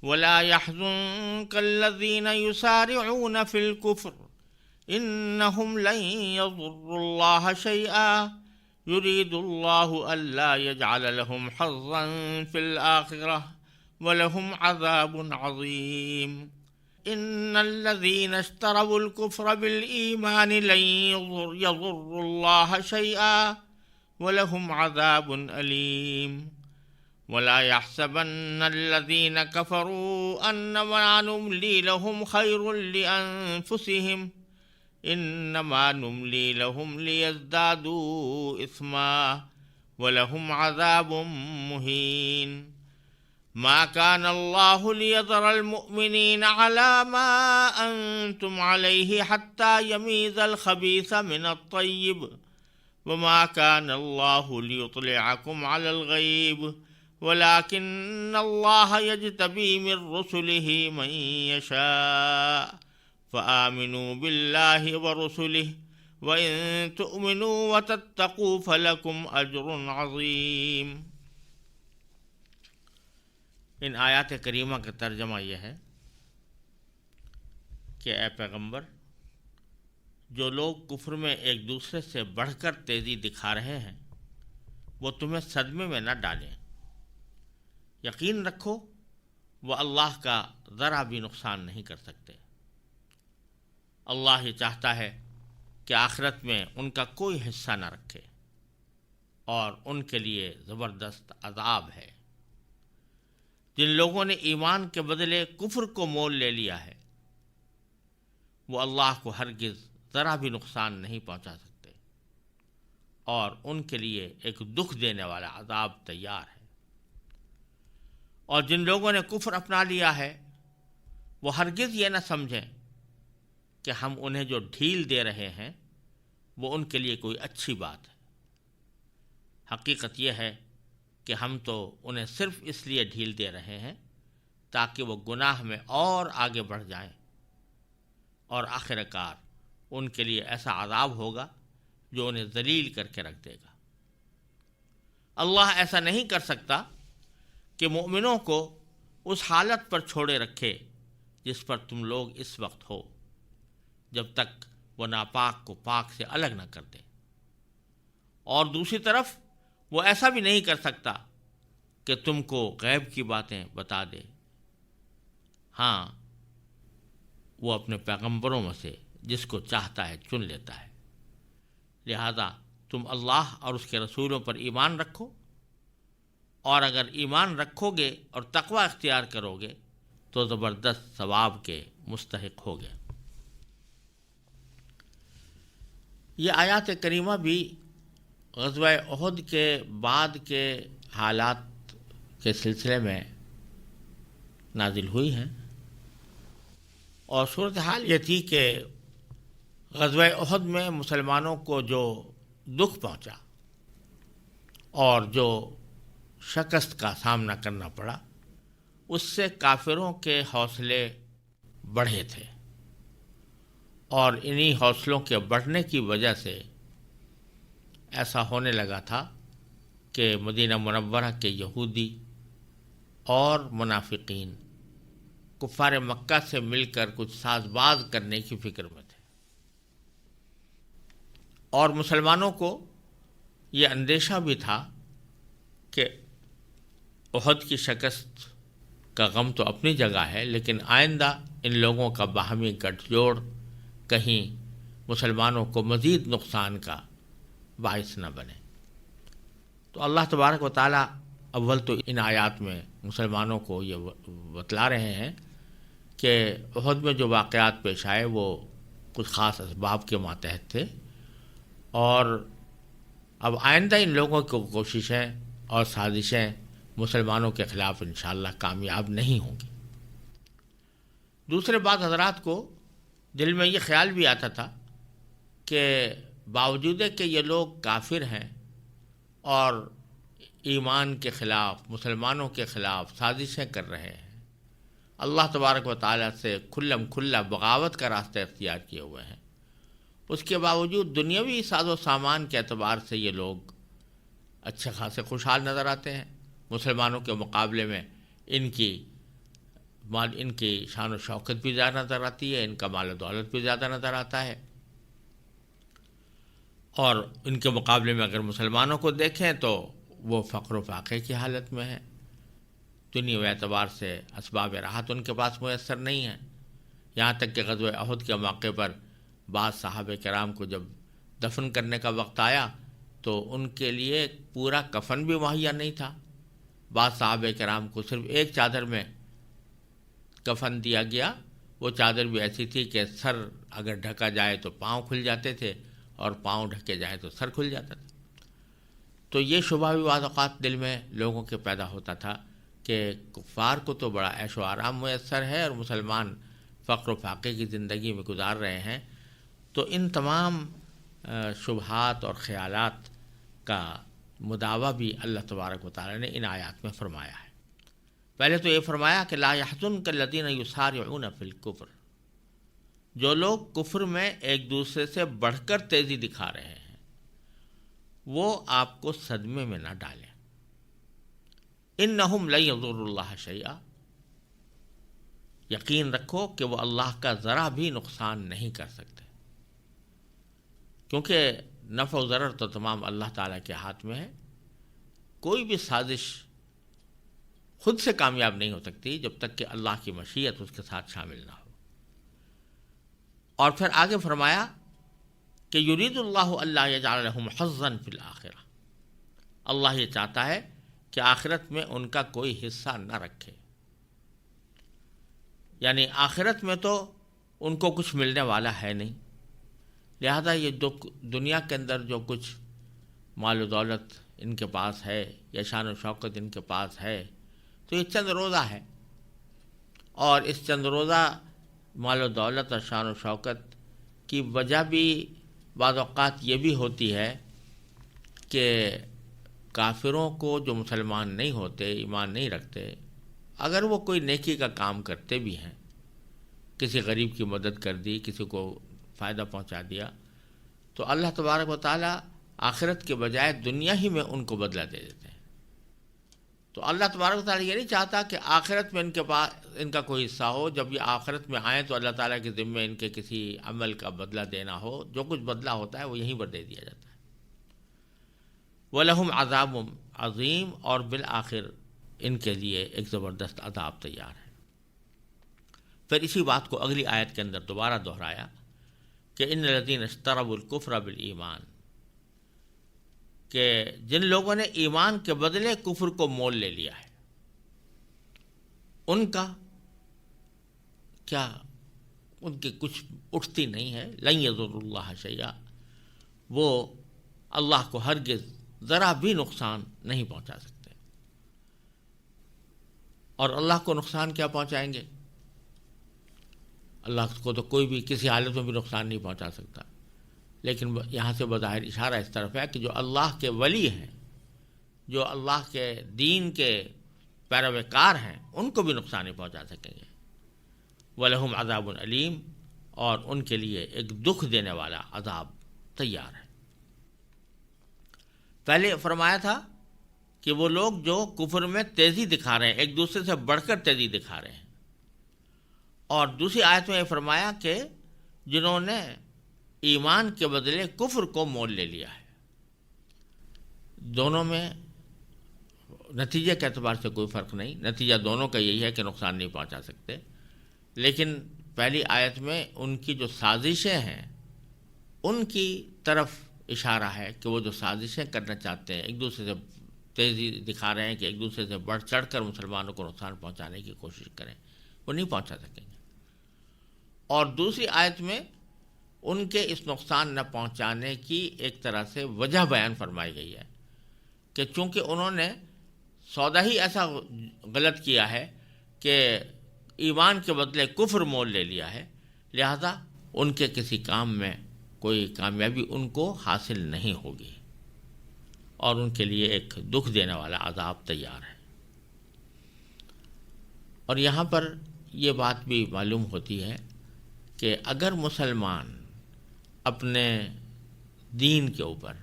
ولا يحزنك الذين يسارعون في الكفر إنهم لن يضروا الله شيئا يريد الله ألا يجعل لهم حظا في الآخرة ولهم عذاب عظيم إن الذين اشتروا الكفر بالإيمان لن يضروا الله شيئا ولهم عذاب أليم ولا يحسبن الذين كفروا أنما نملي لهم خير لأنفسهم إنما نملي لهم ليزدادوا إثما ولهم عذاب مهين ما كان الله ليذر المؤمنين على ما أنتم عليه حتى يميز الخبيث من الطيب وما كان الله ليطلعكم على الغيب ولكن الله يجتبي من رسله من يشاء فآمنوا بالله ورسله وإن تؤمنوا وتتقوا فلكم أجر عظيم۔ ان آیات کریمہ کا ترجمہ یہ ہے کہ اے پیغمبر، جو لوگ کفر میں ایک دوسرے سے بڑھ کر تیزی دکھا رہے ہیں وہ تمہیں صدمے میں نہ ڈالیں۔ یقین رکھو وہ اللہ کا ذرا بھی نقصان نہیں کر سکتے۔ اللہ یہ چاہتا ہے کہ آخرت میں ان کا کوئی حصہ نہ رکھے اور ان کے لیے زبردست عذاب ہے۔ جن لوگوں نے ایمان کے بدلے کفر کو مول لے لیا ہے وہ اللہ کو ہرگز ذرا بھی نقصان نہیں پہنچا سکتے اور ان کے لیے ایک دکھ دینے والا عذاب تیار ہے۔ اور جن لوگوں نے کفر اپنا لیا ہے وہ ہرگز یہ نہ سمجھیں کہ ہم انہیں جو ڈھیل دے رہے ہیں وہ ان کے لیے کوئی اچھی بات ہے۔ حقیقت یہ ہے کہ ہم تو انہیں صرف اس لیے ڈھیل دے رہے ہیں تاکہ وہ گناہ میں اور آگے بڑھ جائیں، اور آخر کار ان کے لیے ایسا عذاب ہوگا جو انہیں ذلیل کر کے رکھ دے گا۔ اللہ ایسا نہیں کر سکتا کہ مومنوں کو اس حالت پر چھوڑے رکھے جس پر تم لوگ اس وقت ہو، جب تک وہ ناپاک کو پاک سے الگ نہ کر دے، اور دوسری طرف وہ ایسا بھی نہیں کر سکتا کہ تم کو غیب کی باتیں بتا دے۔ ہاں، وہ اپنے پیغمبروں میں سے جس کو چاہتا ہے چن لیتا ہے۔ لہذا تم اللہ اور اس کے رسولوں پر ایمان رکھو، اور اگر ایمان رکھو گے اور تقوی اختیار کرو گے تو زبردست ثواب کے مستحق ہوگے۔ یہ آیات کریمہ بھی غزوہ احد کے بعد کے حالات کے سلسلے میں نازل ہوئی ہیں، اور صورتحال یہ تھی کہ غزوہ احد میں مسلمانوں کو جو دکھ پہنچا اور جو شکست کا سامنا کرنا پڑا اس سے کافروں کے حوصلے بڑھے تھے، اور انہی حوصلوں کے بڑھنے کی وجہ سے ایسا ہونے لگا تھا کہ مدینہ منورہ کے یہودی اور منافقین کفار مکہ سے مل کر کچھ ساز باز کرنے کی فکر میں تھے، اور مسلمانوں کو یہ اندیشہ بھی تھا کہ احد کی شکست کا غم تو اپنی جگہ ہے، لیکن آئندہ ان لوگوں کا باہمی گٹھ جوڑ کہیں مسلمانوں کو مزید نقصان کا باعث نہ بنے۔ تو اللہ تبارک و تعالیٰ اول تو ان آیات میں مسلمانوں کو یہ بتلا رہے ہیں کہ احد میں جو واقعات پیش آئے وہ کچھ خاص اسباب کے ماتحت تھے، اور اب آئندہ ان لوگوں کی کوششیں اور سازشیں مسلمانوں کے خلاف انشاءاللہ کامیاب نہیں ہوں گی۔ دوسرے بعض حضرات کو دل میں یہ خیال بھی آتا تھا کہ باوجود کہ یہ لوگ کافر ہیں اور ایمان کے خلاف، مسلمانوں کے خلاف سازشیں کر رہے ہیں، اللہ تبارک و تعالیٰ سے کھلم کھلا بغاوت کا راستہ اختیار کیے ہوئے ہیں، اس کے باوجود دنیاوی ساز و سامان کے اعتبار سے یہ لوگ اچھے خاصے خوشحال نظر آتے ہیں۔ مسلمانوں کے مقابلے میں ان کی مال ان کی شان و شوکت بھی زیادہ نظر آتی ہے، ان کا مال و دولت بھی زیادہ نظر آتا ہے، اور ان کے مقابلے میں اگر مسلمانوں کو دیکھیں تو وہ فقر و فاقے کی حالت میں ہیں، دنیاوی اعتبار سے اسباب راحت ان کے پاس میسر نہیں ہیں، یہاں تک کہ غزوہ احد کے موقع پر بعض صحابہ کرام کو جب دفن کرنے کا وقت آیا تو ان کے لیے پورا کفن بھی مہیا نہیں تھا، بعض صحابہ کرام کو صرف ایک چادر میں کفن دیا گیا، وہ چادر بھی ایسی تھی کہ سر اگر ڈھکا جائے تو پاؤں کھل جاتے تھے اور پاؤں ڈھکے جائے تو سر کھل جاتا تھا۔ تو یہ شبہ بھی بعض اوقات دل میں لوگوں کے پیدا ہوتا تھا کہ کفار کو تو بڑا عیش و آرام میسر ہے اور مسلمان فقر و فاقے کی زندگی میں گزار رہے ہیں۔ تو ان تمام شبہات اور خیالات کا مداوع بھی اللہ تبارک و تعالی نے ان آیات میں فرمایا ہے۔ پہلے تو یہ فرمایا کہ لا يحزنك الذين يسارعون في الكفر، جو لوگ کفر میں ایک دوسرے سے بڑھ کر تیزی دکھا رہے ہیں وہ آپ کو صدمے میں نہ ڈالیں، انہم لن یضروا اللہ شیئا، یقین رکھو کہ وہ اللہ کا ذرا بھی نقصان نہیں کر سکتے، کیونکہ نفع و ضرر تو تمام اللہ تعالیٰ کے ہاتھ میں ہے، کوئی بھی سازش خود سے کامیاب نہیں ہو سکتی جب تک کہ اللہ کی مشیت اس کے ساتھ شامل نہ ہو۔ اور پھر آگے فرمایا کہ یرید اللہ اللہ یجعل لہم حظا فی الآخرہ، اللہ یہ چاہتا ہے کہ آخرت میں ان کا کوئی حصہ نہ رکھے، یعنی آخرت میں تو ان کو کچھ ملنے والا ہے نہیں، لہذا یہ دنیا کے اندر جو کچھ مال و دولت ان کے پاس ہے یا شان و شوکت ان کے پاس ہے تو یہ چند روزہ ہے، اور اس چند روزہ مال و دولت اور شان و شوکت کی وجہ بھی بعض اوقات یہ بھی ہوتی ہے کہ کافروں کو جو مسلمان نہیں ہوتے، ایمان نہیں رکھتے، اگر وہ کوئی نیکی کا کام کرتے بھی ہیں، کسی غریب کی مدد کر دی، کسی کو فائدہ پہنچا دیا، تو اللہ تبارک و تعالیٰ آخرت کے بجائے دنیا ہی میں ان کو بدلہ دے دیتے ہیں۔ تو اللہ تبارک و تعالیٰ یہ نہیں چاہتا کہ آخرت میں ان کے پاس ان کا کوئی حصہ ہو، جب یہ آخرت میں آئیں تو اللہ تعالیٰ کے ذمے ان کے کسی عمل کا بدلہ دینا ہو، جو کچھ بدلہ ہوتا ہے وہ یہیں پر دے دیا جاتا ہے۔ وَلَهُمْ عَذَابٌ عظیم، اور بالآخر ان کے لیے ایک زبردست عذاب تیار ہے۔ پھر اسی بات کو اگلی آیت کے اندر دوبارہ دہرایا کہ ان الذین اشتروا الکفر بالایمان، کہ جن لوگوں نے ایمان کے بدلے کفر کو مول لے لیا ہے، ان کا کیا، ان کی کچھ اٹھتی نہیں ہے، لن یضروا اللہ شیئا، وہ اللہ کو ہرگز ذرا بھی نقصان نہیں پہنچا سکتے۔ اور اللہ کو نقصان کیا پہنچائیں گے؟ اللہ کو تو کوئی بھی کسی حالت میں بھی نقصان نہیں پہنچا سکتا، لیکن یہاں سے بظاہر اشارہ اس طرف ہے کہ جو اللہ کے ولی ہیں، جو اللہ کے دین کے پیروکار ہیں، ان کو بھی نقصان نہیں پہنچا سکیں گے۔ وَلَهُمْ عَذَابٌ علیم، اور ان کے لیے ایک دکھ دینے والا عذاب تیار ہے۔ پہلے فرمایا تھا کہ وہ لوگ جو کفر میں تیزی دکھا رہے ہیں، ایک دوسرے سے بڑھ کر تیزی دکھا رہے ہیں، اور دوسری آیت میں یہ فرمایا کہ جنہوں نے ایمان کے بدلے کفر کو مول لے لیا ہے۔ دونوں میں نتیجے کے اعتبار سے کوئی فرق نہیں، نتیجہ دونوں کا یہی ہے کہ نقصان نہیں پہنچا سکتے، لیکن پہلی آیت میں ان کی جو سازشیں ہیں ان کی طرف اشارہ ہے کہ وہ جو سازشیں کرنا چاہتے ہیں، ایک دوسرے سے تیزی دکھا رہے ہیں کہ ایک دوسرے سے بڑھ چڑھ کر مسلمانوں کو نقصان پہنچانے کی کوشش کریں، وہ نہیں پہنچا سکیں گے۔ اور دوسری آیت میں ان کے اس نقصان نہ پہنچانے کی ایک طرح سے وجہ بیان فرمائی گئی ہے کہ چونکہ انہوں نے سودا ہی ایسا غلط کیا ہے کہ ایمان کے بدلے کفر مول لے لیا ہے، لہذا ان کے کسی کام میں کوئی کامیابی ان کو حاصل نہیں ہوگی، اور ان کے لیے ایک دکھ دینے والا عذاب تیار ہے۔ اور یہاں پر یہ بات بھی معلوم ہوتی ہے کہ اگر مسلمان اپنے دین کے اوپر،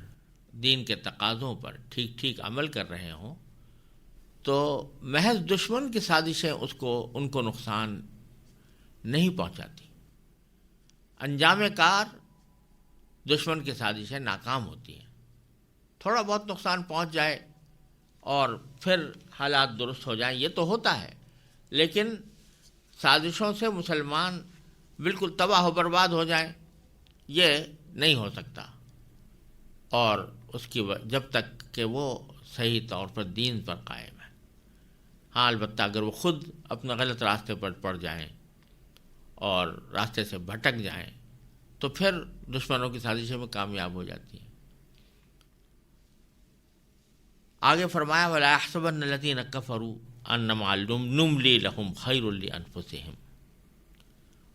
دین کے تقاضوں پر ٹھیک ٹھیک عمل کر رہے ہوں تو محض دشمن کی سازشیں ان کو نقصان نہیں پہنچاتی. انجام کار دشمن کی سازشیں ناکام ہوتی ہیں. تھوڑا بہت نقصان پہنچ جائے اور پھر حالات درست ہو جائیں، یہ تو ہوتا ہے، لیکن سازشوں سے مسلمان بالکل تباہ و برباد ہو جائیں یہ نہیں ہو سکتا. اور اس کی جب تک کہ وہ صحیح طور پر دین پر قائم ہے. ہاں البتہ اگر وہ خود اپنا غلط راستے پر پڑ جائیں اور راستے سے بھٹک جائیں تو پھر دشمنوں کی سازشیں میں کامیاب ہو جاتی ہیں. آگے فرمایا وَلَا يَحْسَبَنَّ الَّذِينَ كَفَرُوا أَنَّمَا نُمْلِي لَهُمْ خَيْرٌ لِأَنفُسِهِمْ.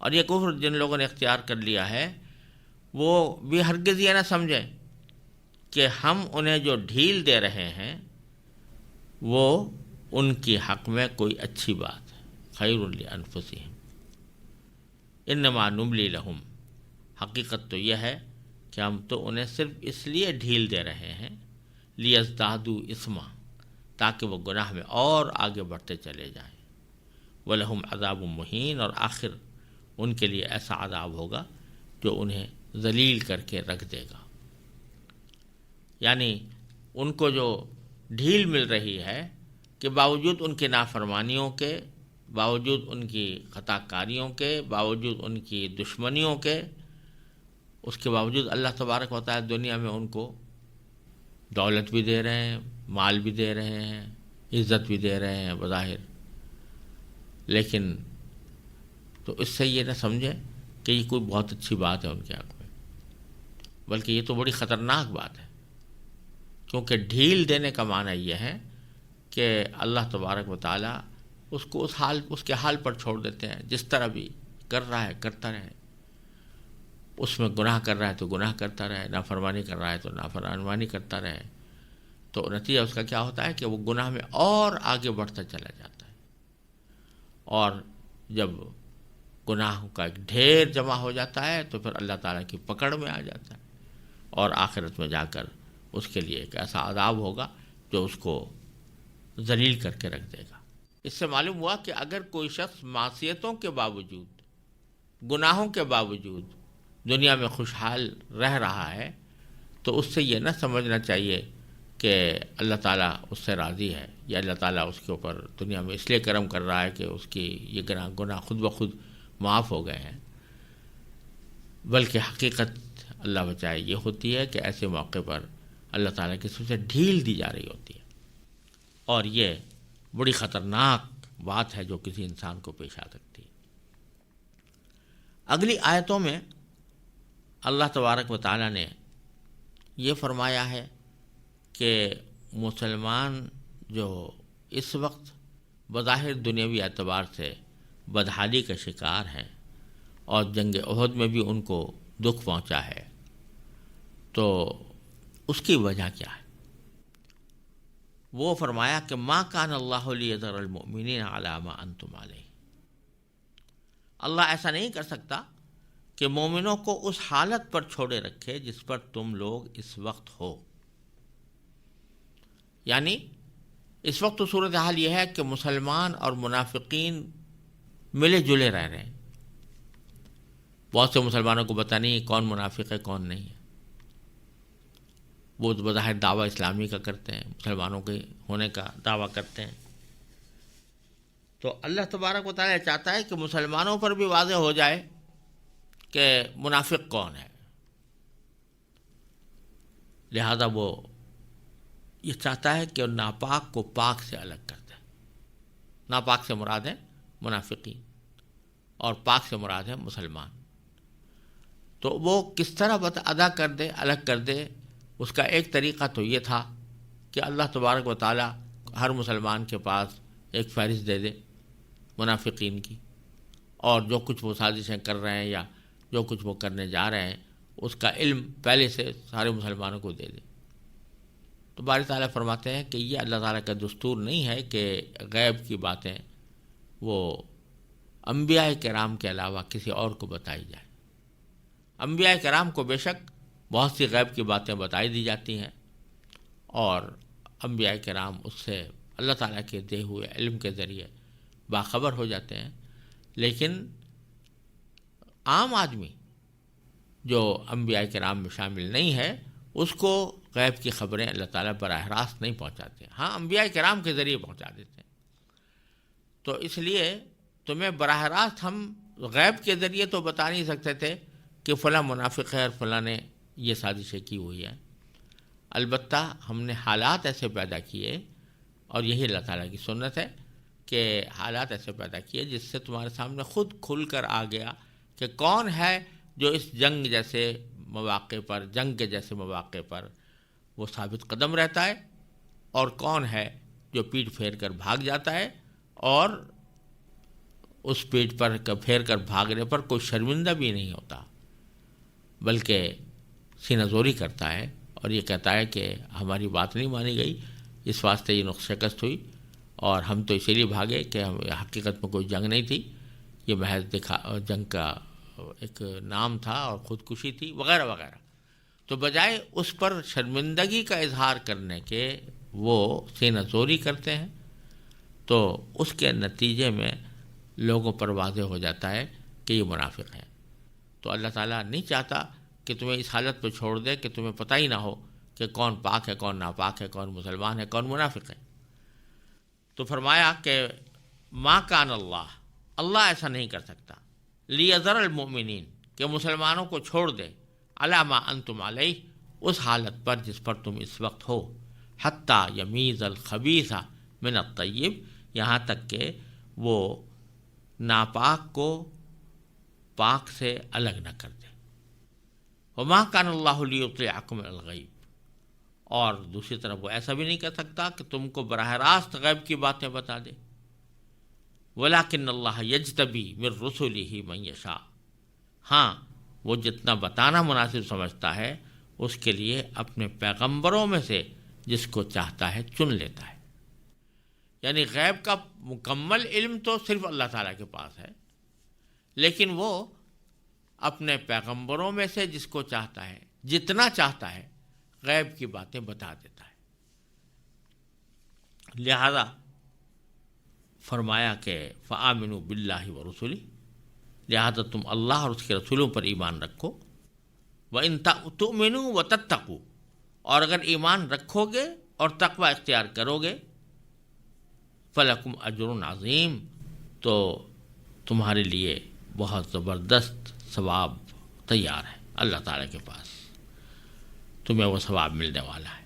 اور یہ کفر جن لوگوں نے اختیار کر لیا ہے وہ بھی ہرگز یہ نہ سمجھیں کہ ہم انہیں جو ڈھیل دے رہے ہیں وہ ان کی حق میں کوئی اچھی بات ہے. خیر لانفسہم انما نملی لہم. حقیقت تو یہ ہے کہ ہم تو انہیں صرف اس لیے ڈھیل دے رہے ہیں لیزدادوا اثما، تاکہ وہ گناہ میں اور آگے بڑھتے چلے جائیں. ولہم عذاب مہین، اور آخر ان کے لیے ایسا عذاب ہوگا جو انہیں ذلیل کر کے رکھ دے گا. یعنی ان کو جو ڈھیل مل رہی ہے کہ باوجود ان کی نافرمانیوں کے، باوجود ان کی خطا کاریوں کے، باوجود ان کی دشمنیوں کے، اس کے باوجود اللہ تبارک و تعالی دنیا میں ان کو دولت بھی دے رہے ہیں، مال بھی دے رہے ہیں، عزت بھی دے رہے ہیں بظاہر. لیکن تو اس سے یہ نہ سمجھیں کہ یہ کوئی بہت اچھی بات ہے ان کے حق میں، بلکہ یہ تو بڑی خطرناک بات ہے. کیونکہ ڈھیل دینے کا معنی یہ ہے کہ اللہ تبارک و تعالیٰ اس کو اس کے حال پر چھوڑ دیتے ہیں. جس طرح بھی کر رہا ہے کرتا رہے، اس میں گناہ کر رہا ہے تو گناہ کرتا رہے، نافرمانی کر رہا ہے تو نافرمانی کرتا رہے. تو نتیجہ اس کا کیا ہوتا ہے کہ وہ گناہ میں اور آگے بڑھتا چلا جاتا ہے، اور جب گناہوں کا ایک ڈھیر جمع ہو جاتا ہے تو پھر اللہ تعالیٰ کی پکڑ میں آ جاتا ہے، اور آخرت میں جا کر اس کے لیے ایک ایسا عذاب ہوگا جو اس کو ذلیل کر کے رکھ دے گا. اس سے معلوم ہوا کہ اگر کوئی شخص معصیتوں کے باوجود، گناہوں کے باوجود دنیا میں خوشحال رہ رہا ہے تو اس سے یہ نہ سمجھنا چاہیے کہ اللہ تعالیٰ اس سے راضی ہے، یا اللہ تعالیٰ اس کے اوپر دنیا میں اس لیے کرم کر رہا ہے کہ اس کی یہ گناہ خود بخود معاف ہو گئے ہیں. بلکہ حقیقت اللہ بچائے یہ ہوتی ہے کہ ایسے موقع پر اللہ تعالیٰ کی طرف سے ڈھیل دی جا رہی ہوتی ہے، اور یہ بڑی خطرناک بات ہے جو کسی انسان کو پیش آ سکتی ہے. اگلی آیتوں میں اللہ تبارک و تعالیٰ نے یہ فرمایا ہے کہ مسلمان جو اس وقت بظاہر دنیاوی اعتبار سے بدحالی کا شکار ہیں اور جنگ احد میں بھی ان کو دکھ پہنچا ہے، تو اس کی وجہ کیا ہے؟ وہ فرمایا کہ ما کان اللہ لیذر المؤمنین علی ما انتم علیہ. اللہ ایسا نہیں کر سکتا کہ مومنوں کو اس حالت پر چھوڑے رکھے جس پر تم لوگ اس وقت ہو. یعنی اس وقت تو صورتحال یہ ہے کہ مسلمان اور منافقین ملے جلے رہ رہے ہیں. بہت سے مسلمانوں کو پتہ نہیں کون منافق ہے کون نہیں ہے. وہ بظاہر دعویٰ اسلامی کا کرتے ہیں، مسلمانوں کے ہونے کا دعویٰ کرتے ہیں. تو اللہ تبارک و تعالیٰ چاہتا ہے کہ مسلمانوں پر بھی واضح ہو جائے کہ منافق کون ہے. لہذا وہ یہ چاہتا ہے کہ ناپاک کو پاک سے الگ کر دے. ناپاک سے مراد ہے منافقین اور پاک سے مراد ہے مسلمان. تو وہ کس طرح ادا کر دے، الگ کر دے، اس کا ایک طریقہ تو یہ تھا کہ اللہ تبارک و تعالیٰ ہر مسلمان کے پاس ایک فہرست دے دے منافقین کی، اور جو کچھ وہ سازشیں کر رہے ہیں یا جو کچھ وہ کرنے جا رہے ہیں اس کا علم پہلے سے سارے مسلمانوں کو دے دے. تو باری تعالیٰ فرماتے ہیں کہ یہ اللہ تعالیٰ کا دستور نہیں ہے کہ غیب کی باتیں وہ انبیاء کرام کے علاوہ کسی اور کو بتائی جائے. انبیاء کرام کو بے شک بہت سی غیب کی باتیں بتائی دی جاتی ہیں، اور انبیاء کرام اس سے اللہ تعالیٰ کے دے ہوئے علم کے ذریعے باخبر ہو جاتے ہیں، لیکن عام آدمی جو انبیاء کرام میں شامل نہیں ہے اس کو غیب کی خبریں اللہ تعالیٰ براہ راست نہیں پہنچاتے، ہاں انبیاء کرام کے ذریعے پہنچا دیتے ہیں۔ تو اس لیے تمہیں براہ راست ہم غیب کے ذریعے تو بتا نہیں سکتے تھے کہ فلاں منافق ہے اور فلاں نے یہ سازشیں کی ہوئی ہیں، البتہ ہم نے حالات ایسے پیدا کیے، اور یہی اللہ تعالیٰ کی سنت ہے کہ حالات ایسے پیدا کیے جس سے تمہارے سامنے خود کھل کر آ گیا کہ کون ہے جو اس جنگ جیسے مواقع پر، جنگ کے جیسے مواقع پر وہ ثابت قدم رہتا ہے، اور کون ہے جو پیٹھ پھیر کر بھاگ جاتا ہے، اور اس پیٹھ پر پھیر کر بھاگنے پر کوئی شرمندہ بھی نہیں ہوتا بلکہ سینہ زوری کرتا ہے اور یہ کہتا ہے کہ ہماری بات نہیں مانی گئی، اس واسطے یہ نقص شکست ہوئی، اور ہم تو اسی لیے بھاگے کہ حقیقت میں کوئی جنگ نہیں تھی، یہ محض جنگ کا ایک نام تھا اور خودکشی تھی وغیرہ وغیرہ۔ تو بجائے اس پر شرمندگی کا اظہار کرنے کے وہ سینہ زوری کرتے ہیں، تو اس کے نتیجے میں لوگوں پر واضح ہو جاتا ہے کہ یہ منافق ہیں۔ تو اللہ تعالیٰ نہیں چاہتا کہ تمہیں اس حالت پہ چھوڑ دے کہ تمہیں پتہ ہی نہ ہو کہ کون پاک ہے، کون ناپاک ہے، کون مسلمان ہے، کون منافق ہے۔ تو فرمایا کہ ما کان اللہ ایسا نہیں کر سکتا، لیذر المؤمنین کہ مسلمانوں کو چھوڑ دے، علی ما انتم علیہ اس حالت پر جس پر تم اس وقت ہو، حتی یمیز الخبیث من الطیب یہاں تک کہ وہ ناپاک کو پاک سے الگ نہ کر دے۔ وما کان اللہ لیطلعکم علی الغیب، اور دوسری طرف وہ ایسا بھی نہیں کر سکتا کہ تم کو براہ راست غیب کی باتیں بتا دے۔ ولیکن اللہ یجتبی من رسلہ من یشاء، ہاں وہ جتنا بتانا مناسب سمجھتا ہے اس کے لیے اپنے پیغمبروں میں سے جس کو چاہتا ہے چن لیتا ہے۔ یعنی غیب کا مکمل علم تو صرف اللہ تعالیٰ کے پاس ہے، لیکن وہ اپنے پیغمبروں میں سے جس کو چاہتا ہے، جتنا چاہتا ہے، غیب کی باتیں بتا دیتا ہے۔ لہذا فرمایا کہ فآمنوا باللہ ورسلہ، لہذا تم اللہ اور اس کے رسولوں پر ایمان رکھو، وإن تؤمنوا وتتقوا، اور اگر ایمان رکھو گے اور تقوی اختیار کرو گے، فلکم اجر عظیم، تو تمہارے لیے بہت زبردست ثواب تیار ہے اللہ تعالیٰ کے پاس، تمہیں وہ ثواب ملنے والا ہے۔